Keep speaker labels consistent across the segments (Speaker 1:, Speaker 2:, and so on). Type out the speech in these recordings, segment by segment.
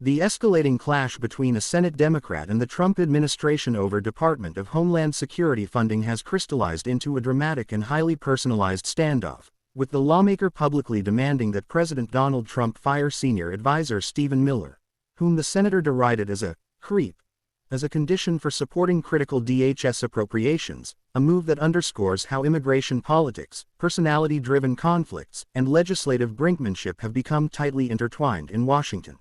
Speaker 1: The escalating clash between a Senate Democrat and the Trump administration over Department of Homeland Security funding has crystallized into a dramatic and highly personalized standoff, with the lawmaker publicly demanding that President Donald Trump fire senior advisor Stephen Miller, whom the senator derided as a creep, as a condition for supporting critical DHS appropriations, a move that underscores how immigration politics, personality-driven conflicts, and legislative brinkmanship have become tightly intertwined in Washington.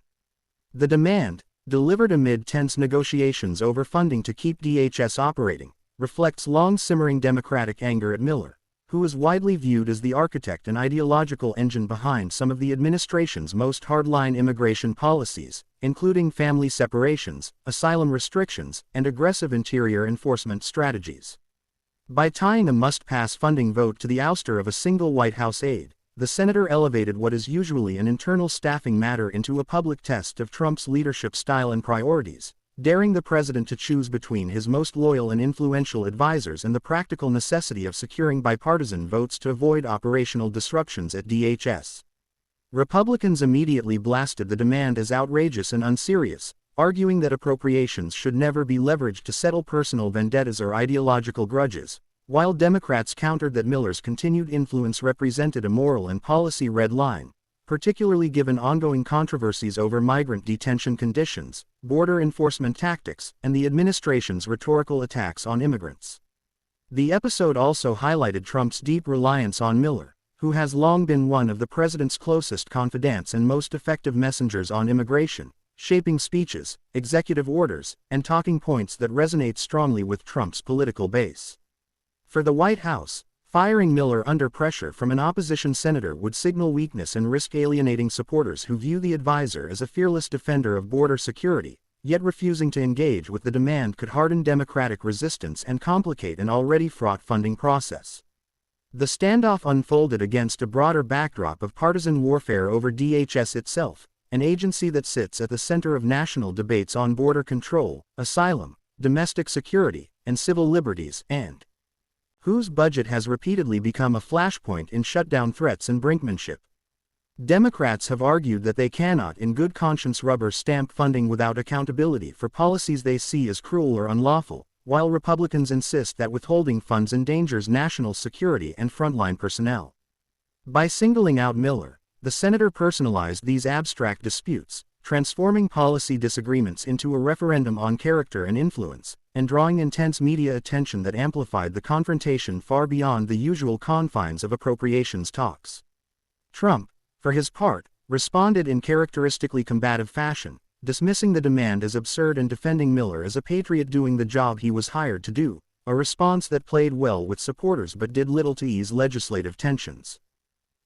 Speaker 1: The demand, delivered amid tense negotiations over funding to keep DHS operating, reflects long-simmering Democratic anger at Miller, who is widely viewed as the architect and ideological engine behind some of the administration's most hardline immigration policies, including family separations, asylum restrictions, and aggressive interior enforcement strategies. By tying a must-pass funding vote to the ouster of a single White House aide, the senator elevated what is usually an internal staffing matter into a public test of Trump's leadership style and priorities, daring the president to choose between his most loyal and influential advisors and the practical necessity of securing bipartisan votes to avoid operational disruptions at DHS. Republicans immediately blasted the demand as outrageous and unserious, arguing that appropriations should never be leveraged to settle personal vendettas or ideological grudges, while Democrats countered that Miller's continued influence represented a moral and policy red line, particularly given ongoing controversies over migrant detention conditions, border enforcement tactics, and the administration's rhetorical attacks on immigrants. The episode also highlighted Trump's deep reliance on Miller, who has long been one of the president's closest confidants and most effective messengers on immigration, shaping speeches, executive orders, and talking points that resonate strongly with Trump's political base. For the White House, firing Miller under pressure from an opposition senator would signal weakness and risk alienating supporters who view the advisor as a fearless defender of border security, yet refusing to engage with the demand could harden Democratic resistance and complicate an already fraught funding process. The standoff unfolded against a broader backdrop of partisan warfare over DHS itself, an agency that sits at the center of national debates on border control, asylum, domestic security, and civil liberties, and whose budget has repeatedly become a flashpoint in shutdown threats and brinkmanship. Democrats have argued that they cannot in good conscience rubber stamp funding without accountability for policies they see as cruel or unlawful, while Republicans insist that withholding funds endangers national security and frontline personnel. By singling out Miller, the senator personalized these abstract disputes, transforming policy disagreements into a referendum on character and influence, and drawing intense media attention that amplified the confrontation far beyond the usual confines of appropriations talks. Trump, for his part, responded in characteristically combative fashion, dismissing the demand as absurd and defending Miller as a patriot doing the job he was hired to do, a response that played well with supporters but did little to ease legislative tensions.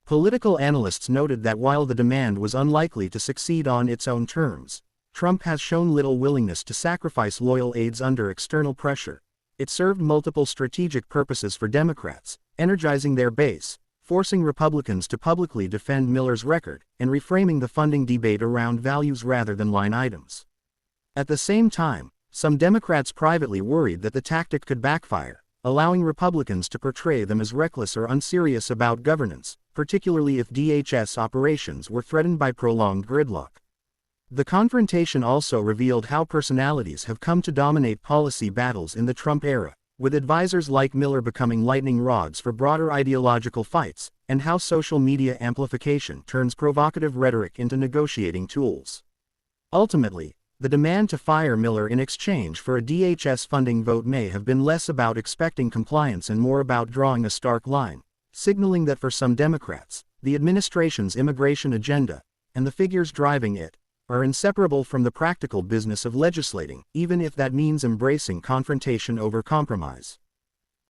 Speaker 1: Political analysts noted that while the demand was unlikely to succeed on its own terms, Trump has shown little willingness to sacrifice loyal aides under external pressure. It served multiple strategic purposes for Democrats, energizing their base, forcing Republicans to publicly defend Miller's record, and reframing the funding debate around values rather than line items. At the same time, some Democrats privately worried that the tactic could backfire, allowing Republicans to portray them as reckless or unserious about governance, particularly if DHS operations were threatened by prolonged gridlock. The confrontation also revealed how personalities have come to dominate policy battles in the Trump era, with advisors like Miller becoming lightning rods for broader ideological fights, and how social media amplification turns provocative rhetoric into negotiating tools. Ultimately, the demand to fire Miller in exchange for a DHS funding vote may have been less about expecting compliance and more about drawing a stark line, signaling that for some Democrats, the administration's immigration agenda, and the figures driving it, are inseparable from the practical business of legislating, even if that means embracing confrontation over compromise.